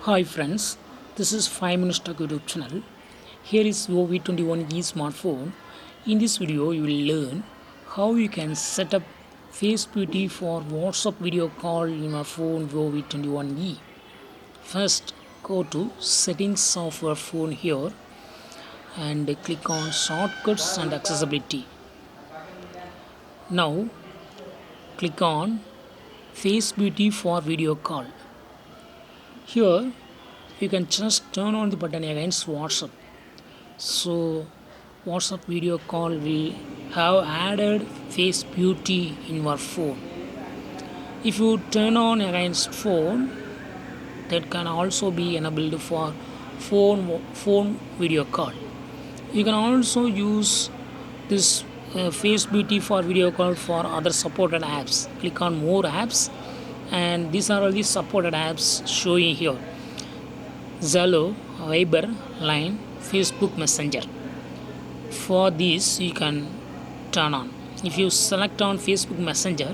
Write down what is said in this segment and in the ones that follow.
Hi friends, this is 5 Minutes Tech YouTube channel. Here is Vivo V21e smartphone. In this video, you will learn how you can set up face beauty for WhatsApp video call in your phone Vivo V21e. First, go to settings of your phone here and click on shortcuts and accessibility. Now, click on face beauty for video call. Here, you can just turn on the button against WhatsApp. So WhatsApp video call will have added face beauty in your phone. If you turn on against phone, that can also be enabled for phone video call. You can also use this face beauty for video call for other supported apps. Click on more apps, and these are all the supported apps showing here: Zello, Viber, Line, Facebook Messenger. For this, you can turn on. If you select on Facebook Messenger,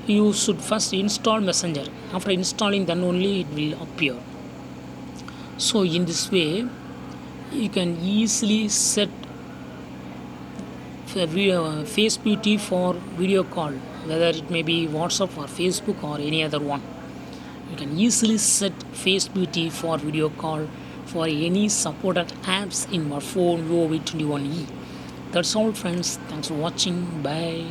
you should first install Messenger. After installing, then only it will appear. So in this way, you can easily set face beauty for video call, whether it may be WhatsApp or Facebook or any other one. You can easily set face beauty for video call for any supported apps in your phone Vivo V21e. That's all friends. Thanks for watching. Bye.